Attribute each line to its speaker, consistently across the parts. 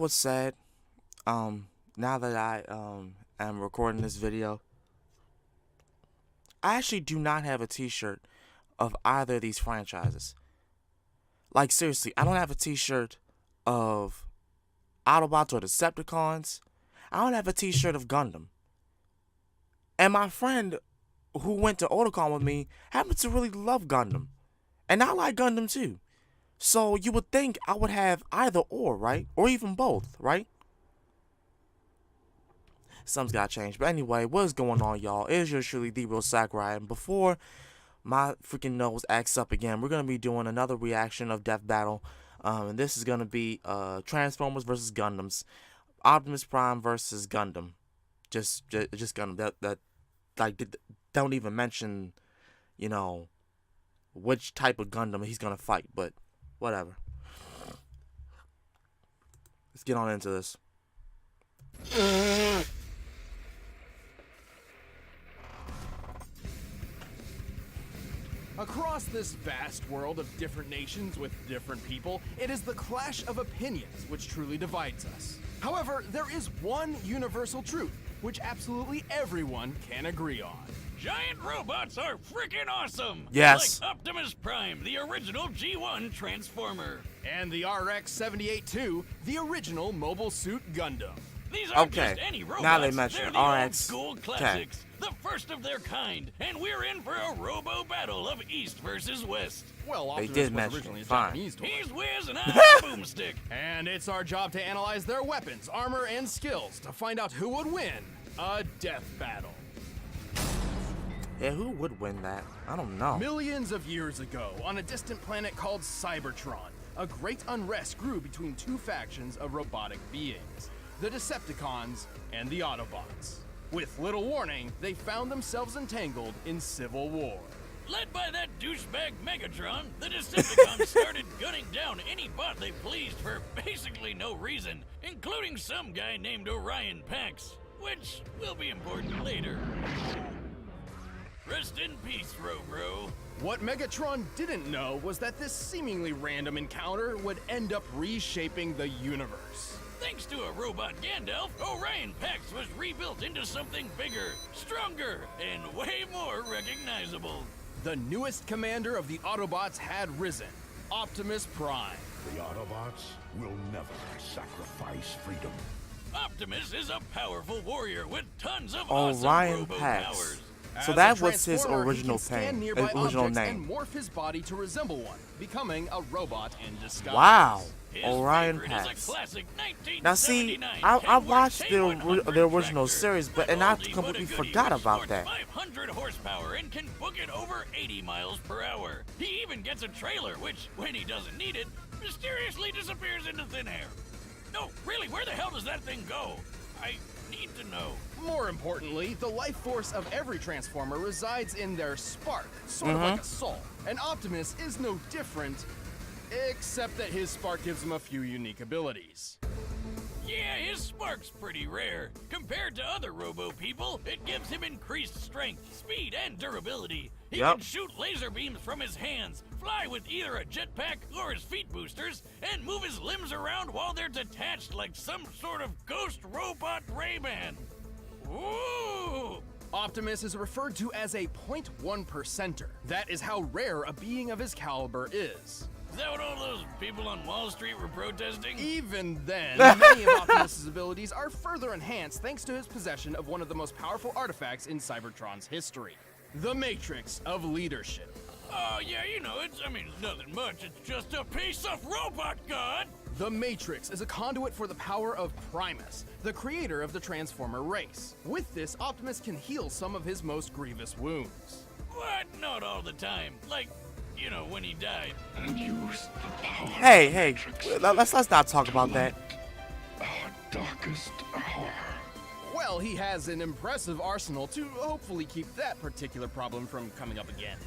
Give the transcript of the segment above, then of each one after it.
Speaker 1: what's sad? Now that I am recording this video, I actually do not have a t-shirt of either of these franchises. Like, seriously, I don't have a t-shirt of Autobots or Decepticons. I don't have a t-shirt of Gundam. And my friend who went to Otakon with me happens to really love Gundam. And I like Gundam too. So you would think I would have either or, right? Or even both, right? Something's gotta change. But anyway, what is going on, y'all? It is yours truly, The Real Sakurai. And before my freaking nose acts up again, we're gonna be doing another reaction of Death Battle. And this is gonna be Transformers versus Gundams. Optimus Prime versus Gundam. Just Gundam. Don't even mention, you know, which type of Gundam he's gonna fight, but whatever. Let's get on into this.
Speaker 2: Across this vast world of different nations with different people, it is the clash of opinions which truly divides us. However, there is one universal truth, which absolutely everyone can agree on.
Speaker 3: Giant robots are freaking awesome!
Speaker 1: Yes.
Speaker 3: Like Optimus Prime, the original G1 Transformer.
Speaker 2: And the RX-78-2, the original Mobile Suit Gundam.
Speaker 3: These aren't
Speaker 1: Okay,
Speaker 3: just any robots.
Speaker 1: now they mention
Speaker 3: They're the
Speaker 1: RX.
Speaker 3: old school classics. The first of their kind. And we're in for a robo battle of East versus West.
Speaker 2: Well,
Speaker 1: They
Speaker 2: Optimus
Speaker 1: did
Speaker 2: was
Speaker 1: mention
Speaker 2: originally
Speaker 1: it,
Speaker 2: a
Speaker 1: fine.
Speaker 2: Japanese toy.
Speaker 3: He's Wiz and I'm a boomstick.
Speaker 2: And it's our job to analyze their weapons, armor, and skills to find out who would win a death battle.
Speaker 1: Yeah, who would win that? I don't know.
Speaker 2: Millions of years ago, on a distant planet called Cybertron, a great unrest grew between two factions of robotic beings, the Decepticons and the Autobots. With little warning, they found themselves entangled in civil war.
Speaker 3: Led by that douchebag Megatron, the Decepticons started gunning down any bot they pleased for basically no reason, including some guy named Orion Pax, which will be important later. Rest in peace, Robro.
Speaker 2: What Megatron didn't know was that this seemingly random encounter would end up reshaping the universe.
Speaker 3: Thanks to a robot Gandalf, Orion Pax was rebuilt into something bigger, stronger, and way more recognizable.
Speaker 2: The newest commander of the Autobots had risen, Optimus Prime.
Speaker 4: The Autobots will never sacrifice freedom.
Speaker 3: Optimus is a powerful warrior with tons of
Speaker 1: Orion
Speaker 3: awesome robo
Speaker 1: Pax.
Speaker 3: powers.
Speaker 1: So
Speaker 2: As
Speaker 1: that
Speaker 2: a
Speaker 1: was his
Speaker 2: Transformer,
Speaker 1: original
Speaker 2: he can scan
Speaker 1: thing,
Speaker 2: nearby
Speaker 1: original
Speaker 2: objects
Speaker 1: name.
Speaker 2: and morph his body to resemble one, becoming a robot in disguise.
Speaker 1: Wow,
Speaker 3: His
Speaker 1: Orion
Speaker 3: favorite is a
Speaker 1: Pax.
Speaker 3: classic
Speaker 1: Now see,
Speaker 3: 1979
Speaker 1: I
Speaker 3: Kenworth
Speaker 1: watched
Speaker 3: K100
Speaker 1: the original
Speaker 3: tractor.
Speaker 1: series, but and
Speaker 3: Little
Speaker 1: I
Speaker 3: oldie
Speaker 1: completely
Speaker 3: but a goodie
Speaker 1: forgot
Speaker 3: which
Speaker 1: about
Speaker 3: sports
Speaker 1: that.
Speaker 3: 500 horsepower and can book it over 80 miles per hour. He even gets a trailer, which, when he doesn't need it, mysteriously disappears into thin air. No, really, where the hell does that thing go? I need to know.
Speaker 2: More importantly, the life force of every Transformer resides in their spark, sort of like a soul. And Optimus is no different, except that his spark gives him a few unique abilities.
Speaker 3: Yeah, his spark's pretty rare. Compared to other robo people, it gives him increased strength, speed, and durability. He
Speaker 1: Yep.
Speaker 3: can shoot laser beams from his hands, fly with either a jetpack or his feet boosters, and move his limbs around while they're detached like some sort of ghost robot Ray-Ban. Ooh!
Speaker 2: Optimus is referred to as a 0.1%er. That is how rare a being of his caliber is.
Speaker 3: Is that what all those people on Wall Street were protesting?
Speaker 2: Even then, many of Optimus's abilities are further enhanced thanks to his possession of one of the most powerful artifacts in Cybertron's history, the Matrix of Leadership.
Speaker 3: Oh, yeah, you know, it's nothing much. It's just a piece of robot god.
Speaker 2: The Matrix is a conduit for the power of Primus, the creator of the Transformer race. With this, Optimus can heal some of his most grievous wounds.
Speaker 3: What? Not all the time. Like, you know, when he died.
Speaker 4: And use the power
Speaker 1: Hey,
Speaker 4: of
Speaker 1: hey,
Speaker 4: Matrix
Speaker 1: let's not talk about that.
Speaker 4: our darkest hour.
Speaker 2: Well, he has an impressive arsenal to hopefully keep that particular problem from coming up again.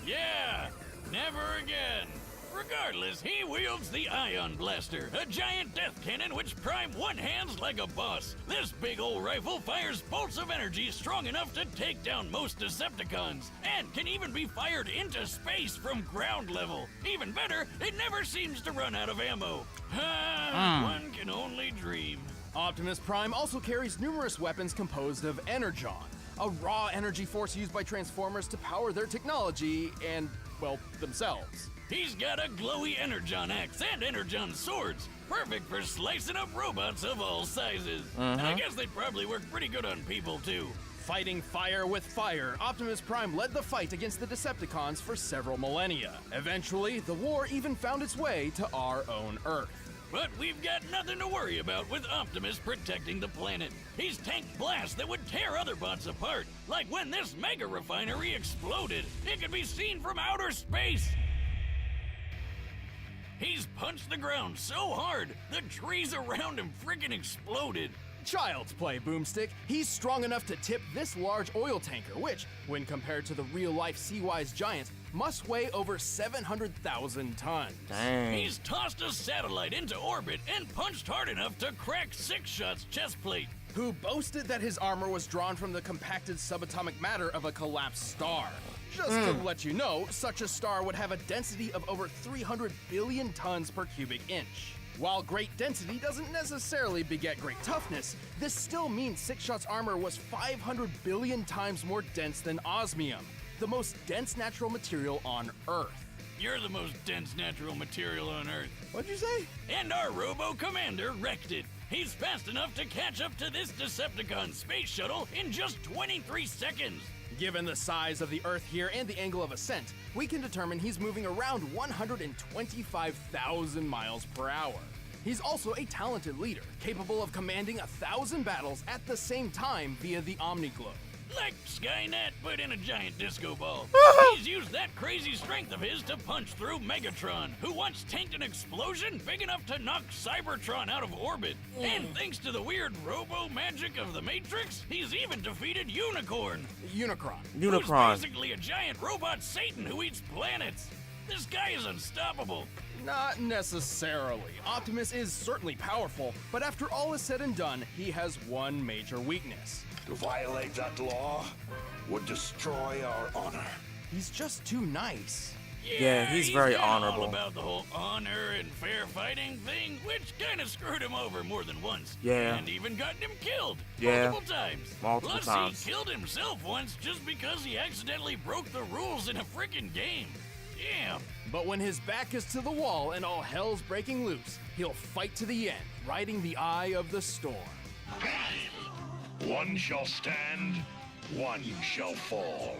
Speaker 3: Yeah, never again. Regardless, he wields the Ion Blaster, a giant death cannon which Prime one-hands like a boss. This big old rifle fires bolts of energy strong enough to take down most Decepticons, and can even be fired into space from ground level. Even better, it never seems to run out of ammo. One can only dream.
Speaker 2: Optimus Prime also carries numerous weapons composed of Energon, a raw energy force used by Transformers to power their technology and, well, themselves.
Speaker 3: He's got a glowy Energon axe and Energon swords, perfect for slicing up robots of all sizes. And I guess they'd probably work pretty good on people, too.
Speaker 2: Fighting fire with fire, Optimus Prime led the fight against the Decepticons for several millennia. Eventually, the war even found its way to our own Earth.
Speaker 3: But we've got nothing to worry about with Optimus protecting the planet. He's tanked blasts that would tear other bots apart, like when this mega refinery exploded. It could be seen from outer space. He's punched the ground so hard, the trees around him freaking exploded.
Speaker 2: Child's play, Boomstick. He's strong enough to tip this large oil tanker, which, when compared to the real-life Sea-Wise giant, must weigh over 700,000 tons.
Speaker 1: Dang.
Speaker 3: He's tossed a satellite into orbit and punched hard enough to crack Six Shot's chest plate.
Speaker 2: Who boasted that his armor was drawn from the compacted subatomic matter of a collapsed star. Just to let you know, such a star would have a density of over 300 billion tons per cubic inch. While great density doesn't necessarily beget great toughness, this still means Six Shot's armor was 500 billion times more dense than osmium, the most dense natural material on Earth.
Speaker 3: You're the most dense natural material on Earth.
Speaker 2: What'd you say?
Speaker 3: And our robo-commander wrecked it. He's fast enough to catch up to this Decepticon space shuttle in just 23 seconds.
Speaker 2: Given the size of the Earth here and the angle of ascent, we can determine he's moving around 125,000 miles per hour. He's also a talented leader, capable of commanding 1,000 battles at the same time via the Omniglobe.
Speaker 3: Like Skynet, but in a giant disco ball. He's used that crazy strength of his to punch through Megatron, who once tanked an explosion big enough to knock Cybertron out of orbit. And thanks to the weird robo-magic of the Matrix, he's even defeated Unicorn.
Speaker 2: Unicron.
Speaker 3: Who's basically a giant robot Satan who eats planets. This guy is unstoppable.
Speaker 2: Not necessarily. Optimus is certainly powerful, but after all is said and done, he has one major weakness.
Speaker 4: To violate that law would destroy our honor.
Speaker 2: He's just too nice.
Speaker 1: Yeah, he's very
Speaker 3: got all
Speaker 1: honorable.
Speaker 3: about the whole honor and fair fighting thing, which kind of screwed him over more than once.
Speaker 1: Yeah.
Speaker 3: And even gotten him killed
Speaker 1: Yeah.
Speaker 3: multiple times.
Speaker 1: Multiple
Speaker 3: Plus,
Speaker 1: times.
Speaker 3: he killed himself once just because he accidentally broke the rules in a freaking game. Yeah.
Speaker 2: But when his back is to the wall and all hell's breaking loose, he'll fight to the end, riding the eye of the storm.
Speaker 4: One shall stand, one shall fall.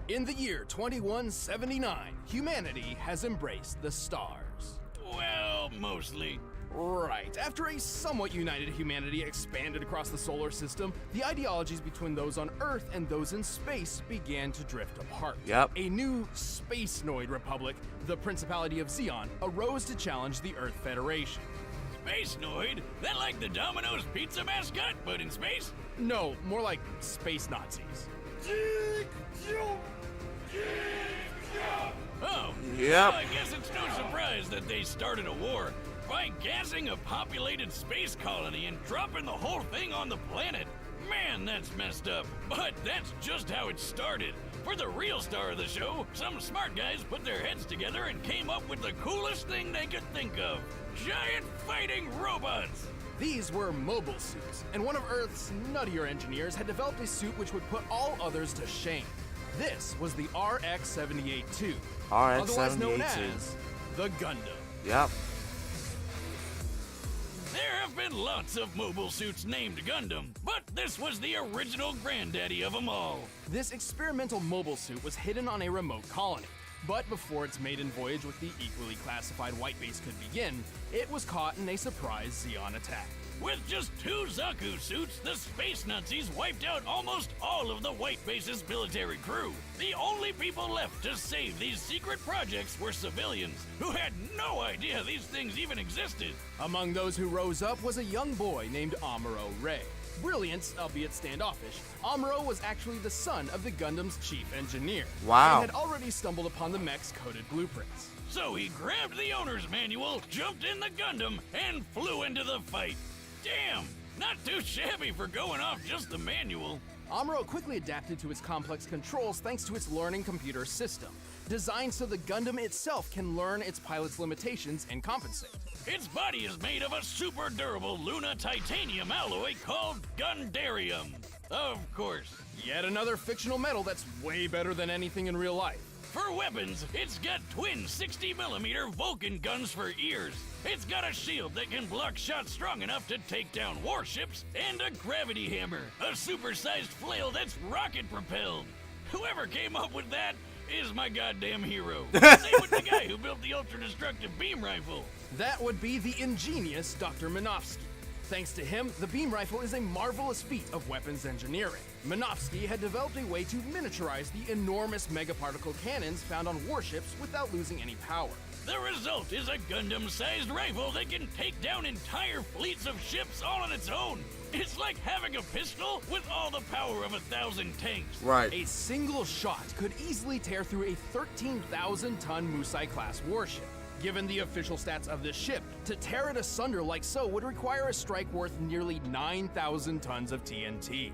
Speaker 2: In the year 2179, humanity has embraced the stars.
Speaker 3: Well, mostly.
Speaker 2: Right. After a somewhat united humanity expanded across the solar system, the ideologies between those on Earth and those in space began to drift apart.
Speaker 1: Yep.
Speaker 2: A new space-noid republic, the Principality of Zeon, arose to challenge the Earth Federation.
Speaker 3: Space Noid? That like the Domino's pizza mascot, but in space?
Speaker 2: No, more like space Nazis.
Speaker 3: Oh.
Speaker 1: Yep.
Speaker 3: I guess it's no surprise that they started a war by gassing a populated space colony and dropping the whole thing on the planet. Man, that's messed up. But that's just how it started. For the real star of the show, some smart guys put their heads together and came up with the coolest thing they could think of. Giant fighting robots!
Speaker 2: These were mobile suits, and one of Earth's nuttier engineers had developed a suit which would put all others to shame. This was the RX-78-2, otherwise known as the Gundam.
Speaker 1: Yep.
Speaker 3: There have been lots of mobile suits named Gundam, but this was the original granddaddy of them all.
Speaker 2: This experimental mobile suit was hidden on a remote colony, but before its maiden voyage with the equally classified white base could begin, it was caught in a surprise Zeon attack.
Speaker 3: With just 2 Zaku suits, the Space Nazis wiped out almost all of the White Base's military crew. The only people left to save these secret projects were civilians, who had no idea these things even existed.
Speaker 2: Among those who rose up was a young boy named Amuro Ray. Brilliant, albeit standoffish, Amuro was actually the son of the Gundam's chief engineer.
Speaker 1: Wow.
Speaker 2: And had already stumbled upon the mech's coded blueprints.
Speaker 3: So he grabbed the owner's manual, jumped in the Gundam, and flew into the fight. Damn, not too shabby for going off just the manual.
Speaker 2: Amuro quickly adapted to its complex controls thanks to its learning computer system, designed so the Gundam itself can learn its pilot's limitations and compensate.
Speaker 3: Its body is made of a super durable Luna titanium alloy called Gundarium. Of course.
Speaker 2: Yet another fictional metal that's way better than anything in real life.
Speaker 3: For weapons, it's got twin 60mm Vulcan guns for ears. It's got a shield that can block shots strong enough to take down warships, and a gravity hammer, a supersized flail that's rocket propelled. Whoever came up with that is my goddamn hero. Same with the guy who built the ultra-destructive beam rifle.
Speaker 2: That would be the ingenious Dr. Minovsky. Thanks to him, the beam rifle is a marvelous feat of weapons engineering. Minovsky had developed a way to miniaturize the enormous megaparticle cannons found on warships without losing any power.
Speaker 3: The result is a Gundam-sized rifle that can take down entire fleets of ships all on its own. It's like having a pistol with all the power of 1,000 tanks.
Speaker 1: Right.
Speaker 2: A single shot could easily tear through a 13,000-ton Musai-class warship. Given the official stats of this ship, to tear it asunder like so would require a strike worth nearly 9,000 tons of TNT.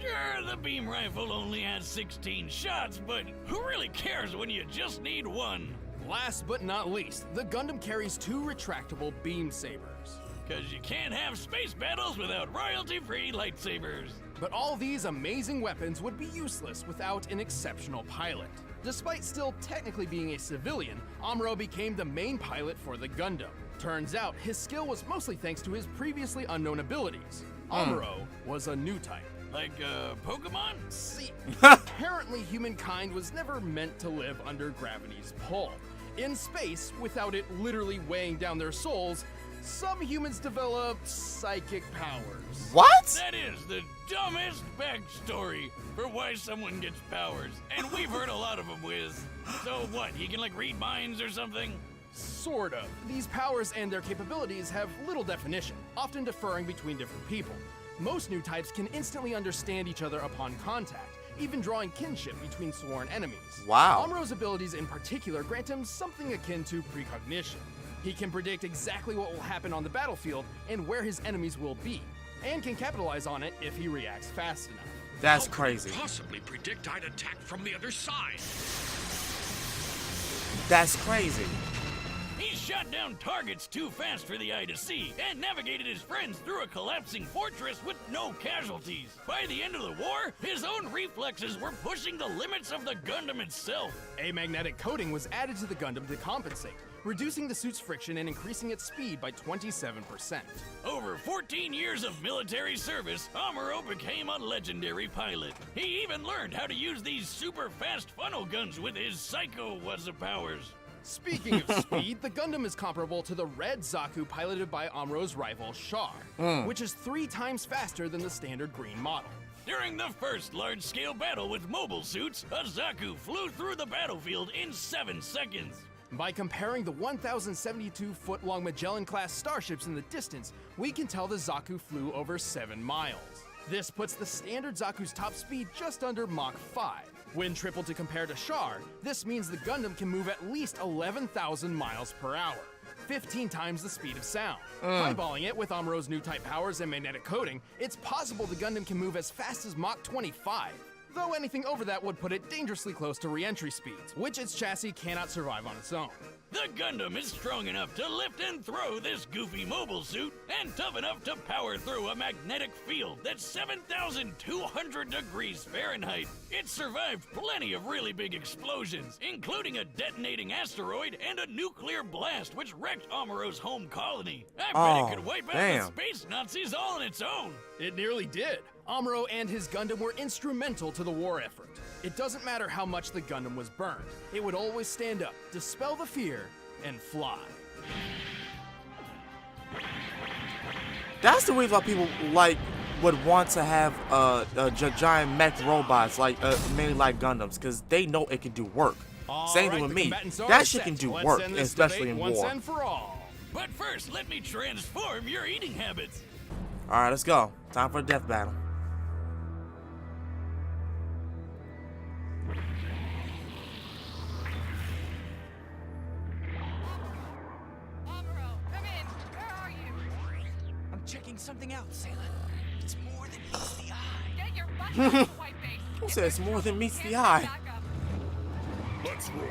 Speaker 3: Sure, the beam rifle only has 16 shots, but who really cares when you just need one?
Speaker 2: Last but not least, the Gundam carries two retractable beam sabers.
Speaker 3: Cause you can't have space battles without royalty-free lightsabers.
Speaker 2: But all these amazing weapons would be useless without an exceptional pilot. Despite still technically being a civilian, Amuro became the main pilot for the Gundam. Turns out, his skill was mostly thanks to his previously unknown abilities. Amuro was a new type.
Speaker 3: Like, Pokemon?
Speaker 2: See, apparently humankind was never meant to live under gravity's pull. In space, without it literally weighing down their souls, some humans develop psychic powers.
Speaker 1: What?
Speaker 3: That is the dumbest backstory for why someone gets powers. And we've heard a lot of them, Wiz. So what, he can like read minds or something?
Speaker 2: Sort of. These powers and their capabilities have little definition, often differing between different people. Most new types can instantly understand each other upon contact, even drawing kinship between sworn enemies.
Speaker 1: Wow.
Speaker 2: Amuro's abilities in particular grant him something akin to precognition. He can predict exactly what will happen on the battlefield and where his enemies will be, and can capitalize on it if he reacts fast enough.
Speaker 1: That's
Speaker 5: How
Speaker 1: crazy.
Speaker 5: could he possibly predict I'd attack from the other side?
Speaker 1: That's crazy.
Speaker 3: He shot down targets too fast for the eye to see and navigated his friends through a collapsing fortress with no casualties. By the end of the war, his own reflexes were pushing the limits of the Gundam itself.
Speaker 2: A magnetic coating was added to the Gundam to compensate, reducing the suit's friction and increasing its speed by 27%.
Speaker 3: Over 14 years of military service, Amuro became a legendary pilot. He even learned how to use these super fast funnel guns with his psycho powers.
Speaker 2: Speaking of speed, the Gundam is comparable to the red Zaku piloted by Amuro's rival Char, which is 3 times faster than the standard green model.
Speaker 3: During the first large-scale battle with mobile suits, a Zaku flew through the battlefield in 7 seconds.
Speaker 2: By comparing the 1,072-foot-long Magellan-class starships in the distance, we can tell the Zaku flew over 7 miles. This puts the standard Zaku's top speed just under Mach 5. When tripled to compare to Char, this means the Gundam can move at least 11,000 miles per hour, 15 times the speed of sound. Eyeballing it with Amuro's new type powers and magnetic coating, it's possible the Gundam can move as fast as Mach 25. Though anything over that would put it dangerously close to re-entry speeds, which its chassis cannot survive on its own.
Speaker 3: The Gundam is strong enough to lift and throw this goofy mobile suit, and tough enough to power through a magnetic field that's 7,200 degrees Fahrenheit. It survived plenty of really big explosions, including a detonating asteroid and a nuclear blast which wrecked Amuro's home colony. I bet it could wipe out
Speaker 1: damn.
Speaker 3: the space Nazis all on its own.
Speaker 2: It nearly did. Amuro and his Gundam were instrumental to the war effort. It doesn't matter how much the Gundam was burned. It would always stand up, dispel the fear, and fly.
Speaker 1: That's the reason why people would want to have giant mech robots mainly like Gundams, because they know it can do work. Same thing with me. That shit can do work, especially in
Speaker 2: once
Speaker 1: war.
Speaker 2: and for all.
Speaker 3: But first, let me transform your eating habits.
Speaker 1: Alright, let's go. Time for a death battle.
Speaker 6: Amuro, come in. Where are you?
Speaker 7: I'm checking something out, Sailor. It's more than meets the eye.
Speaker 6: Get your butt back to White Base.
Speaker 1: Who said it's more than meets the eye?
Speaker 6: Back up.
Speaker 4: Let's roll.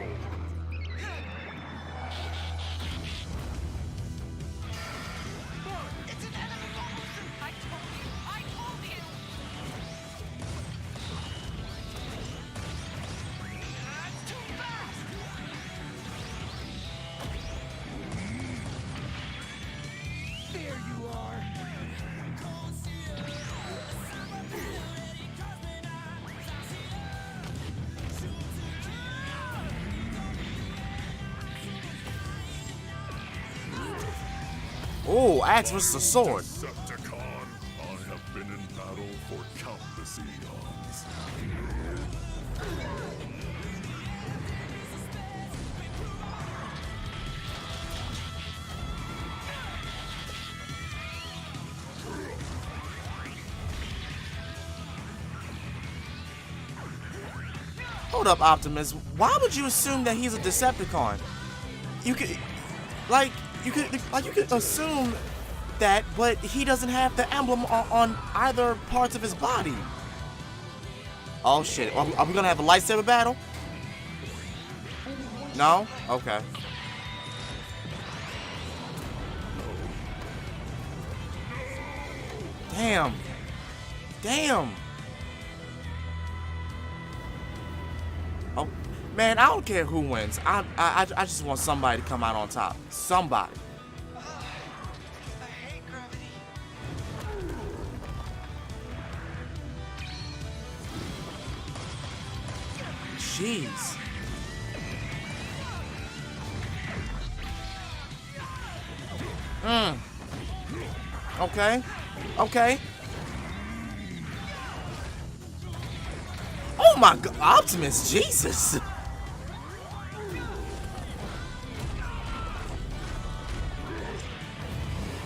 Speaker 7: It's an enemy monster!
Speaker 6: I told you.
Speaker 7: That's too fast! There you are.
Speaker 1: Oh, axe versus a sword.
Speaker 4: Decepticon, I have been in battle for countless eons.
Speaker 1: Hold up, Optimus. Why would you assume that he's a Decepticon? You could assume that, but he doesn't have the emblem on either parts of his body. Oh shit! Are we gonna have a lightsaber battle? No? Okay. Damn. Damn. Oh, man, I don't care who wins. I just want somebody to come out on top. Somebody.
Speaker 7: I hate gravity.
Speaker 1: Jeez. Okay. Okay. Oh my God, Optimus, Jesus.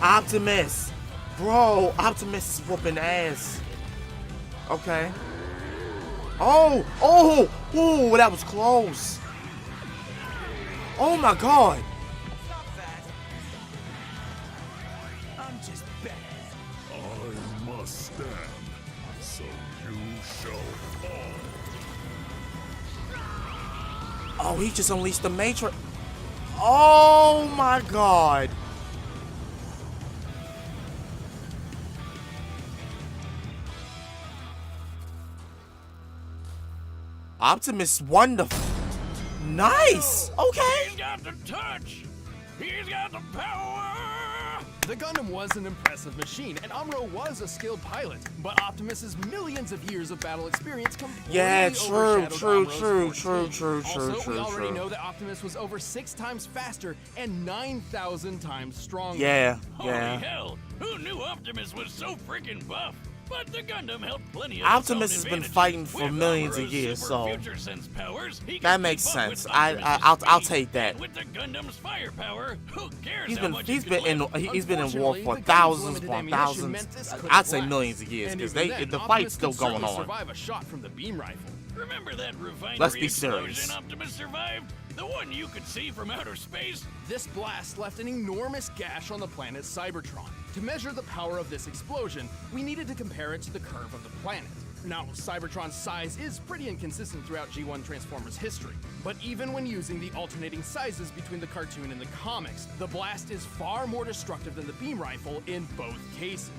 Speaker 1: Optimus. Bro, Optimus is whooping ass. Okay. Oh, that was close. Oh my God.
Speaker 7: Stop that. I'm just bad.
Speaker 4: I must stand, so you shall fall.
Speaker 1: Oh, he just unleashed the Matrix. Oh my God. Optimus won the. Nice. Okay.
Speaker 3: He's got the touch. He's got the power.
Speaker 2: The Gundam was an impressive machine, and Amuro was a skilled pilot, but Optimus's millions of years of battle experience completely
Speaker 1: Yeah, true,
Speaker 2: overshadowed
Speaker 1: true,
Speaker 2: Amuro's
Speaker 1: true,
Speaker 2: 14.
Speaker 1: true,
Speaker 2: Also,
Speaker 1: true,
Speaker 2: we already
Speaker 1: true.
Speaker 2: know that Optimus was over 6 times faster and 9,000 times stronger.
Speaker 1: Yeah,
Speaker 3: Holy
Speaker 1: yeah.
Speaker 3: hell! Who knew Optimus was so freaking buff? But the Gundam held plenty of
Speaker 1: Optimus
Speaker 3: its
Speaker 1: has
Speaker 3: own
Speaker 1: been
Speaker 3: advantages.
Speaker 1: fighting for
Speaker 3: With
Speaker 1: millions of
Speaker 3: Amuro's
Speaker 1: years,
Speaker 3: super
Speaker 1: so
Speaker 3: future sense powers, he
Speaker 1: that
Speaker 3: can
Speaker 1: makes
Speaker 3: keep up with
Speaker 1: sense.
Speaker 3: Optimus's
Speaker 1: I'll
Speaker 3: speed.
Speaker 1: take that.
Speaker 3: And with the Gundam's firepower, who cares
Speaker 1: He's
Speaker 3: how
Speaker 1: been
Speaker 3: much
Speaker 1: he's
Speaker 3: it
Speaker 1: been
Speaker 3: can
Speaker 1: in
Speaker 3: lift?
Speaker 1: he's been in war
Speaker 2: Unfortunately,
Speaker 1: for
Speaker 2: the Gundam's
Speaker 1: thousands
Speaker 2: limited
Speaker 1: upon
Speaker 2: ammunition
Speaker 1: thousands.
Speaker 2: meant this couldn't
Speaker 1: I'd say
Speaker 2: last.
Speaker 1: millions of years
Speaker 2: And
Speaker 1: because
Speaker 2: even
Speaker 1: they
Speaker 2: then,
Speaker 1: the
Speaker 2: Optimus
Speaker 1: fight's still
Speaker 2: could
Speaker 1: going
Speaker 2: certainly
Speaker 1: on.
Speaker 2: survive a shot from the beam rifle.
Speaker 3: Remember that refinery
Speaker 1: Let's be
Speaker 3: explosion
Speaker 1: serious.
Speaker 3: Optimus survived? The one you could see from outer space?
Speaker 2: This blast left an enormous gash on the planet Cybertron. To measure the power of this explosion, we needed to compare it to the curve of the planet. Now, Cybertron's size is pretty inconsistent throughout G1 Transformers history, but even when using the alternating sizes between the cartoon and the comics, the blast is far more destructive than the beam rifle in both cases.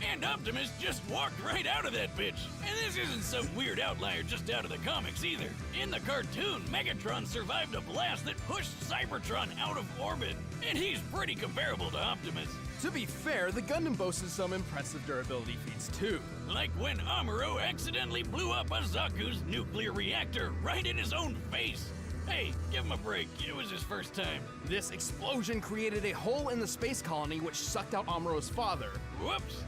Speaker 3: And Optimus just walked right out of that bitch. And this isn't some weird outlier just out of the comics either. In the cartoon, Megatron survived a blast that pushed Cybertron out of orbit. And he's pretty comparable to Optimus.
Speaker 2: To be fair, the Gundam boasted some impressive durability feats too.
Speaker 3: Like when Amuro accidentally blew up a Zaku's nuclear reactor right in his own face. Hey, give him a break. It was his first time.
Speaker 2: This explosion created a hole in the space colony which sucked out Amuro's father.
Speaker 3: Whoops.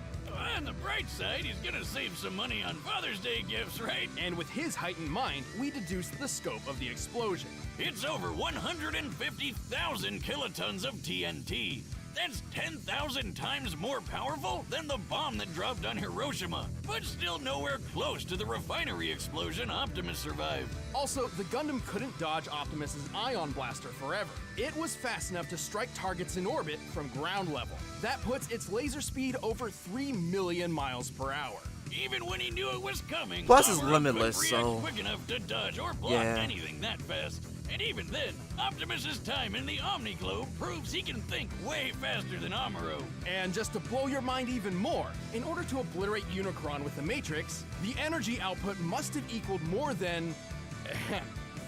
Speaker 3: On the bright side, he's gonna save some money on Father's Day gifts, right?
Speaker 2: And with his heightened mind, we deduced the scope of the explosion.
Speaker 3: It's over 150,000 kilotons of TNT. That's 10,000 times more powerful than the bomb that dropped on Hiroshima, but still nowhere close to the refinery explosion Optimus survived.
Speaker 2: Also, the Gundam couldn't dodge Optimus's ion blaster forever. It was fast enough to strike targets in orbit from ground level. That puts its laser speed over 3 million miles per hour.
Speaker 3: Even when he knew it was coming,
Speaker 1: Plus it's
Speaker 3: Amuro
Speaker 1: limitless,
Speaker 3: couldn't react
Speaker 1: so
Speaker 3: quick enough to dodge or block
Speaker 1: yeah.
Speaker 3: anything that fast. And even then, Optimus's time in the Omni-Globe proves he can think way faster than Amuro.
Speaker 2: And just to blow your mind even more, in order to obliterate Unicron with the Matrix, the energy output must have equaled more than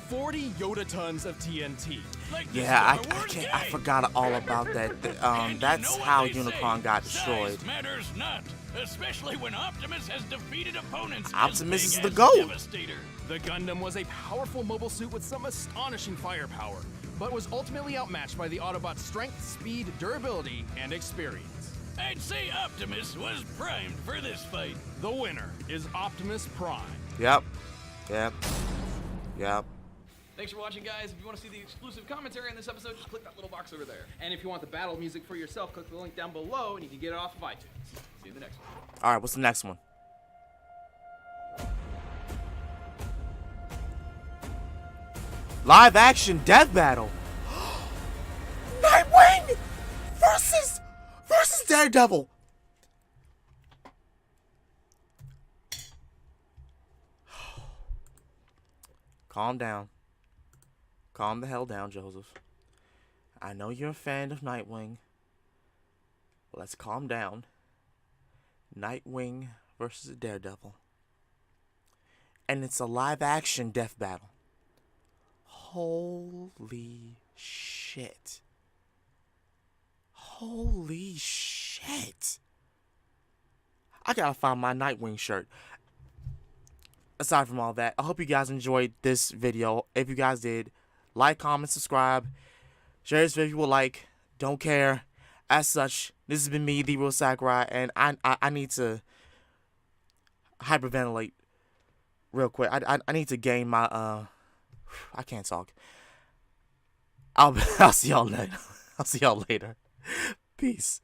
Speaker 2: 40 Yoda-tons of TNT.
Speaker 3: Like the
Speaker 1: Yeah,
Speaker 3: Star Wars
Speaker 1: I
Speaker 3: game.
Speaker 1: forgot all about that.
Speaker 3: And
Speaker 1: That's
Speaker 3: you know
Speaker 1: how
Speaker 3: what they
Speaker 1: Unicron
Speaker 3: say,
Speaker 1: got destroyed.
Speaker 3: Size matters not, especially when Optimus has defeated opponents.
Speaker 1: Optimus
Speaker 3: as
Speaker 1: is
Speaker 3: big
Speaker 1: the
Speaker 3: as
Speaker 1: GOAT.
Speaker 3: Devastator.
Speaker 2: The Gundam was a powerful mobile suit with some astonishing firepower, but was ultimately outmatched by the Autobots' strength, speed, durability, and experience.
Speaker 3: I'd say Optimus was primed for this fight.
Speaker 2: The winner is Optimus Prime.
Speaker 1: Yep.
Speaker 8: Thanks for watching, guys. If you want to see the exclusive commentary on this episode, just click that little box over there.
Speaker 2: And if you want the battle music for yourself, click the link down below and you can get it off of iTunes.
Speaker 8: See you in the next one.
Speaker 1: All right, what's the next one? Live action death battle. Nightwing versus Daredevil. Calm down. Calm the hell down, Joseph. I know you're a fan of Nightwing. Let's calm down. Nightwing versus Daredevil. And it's a live action death battle. Holy shit. Holy shit. I gotta find my Nightwing shirt. Aside from all that, I hope you guys enjoyed this video. If you guys did, like, comment, subscribe. Share this video with a like. Don't care. As such, this has been me, the real Sakurai, and I need to hyperventilate real quick. I need to gain my I can't talk. I'll see y'all later. I'll see y'all later. Peace.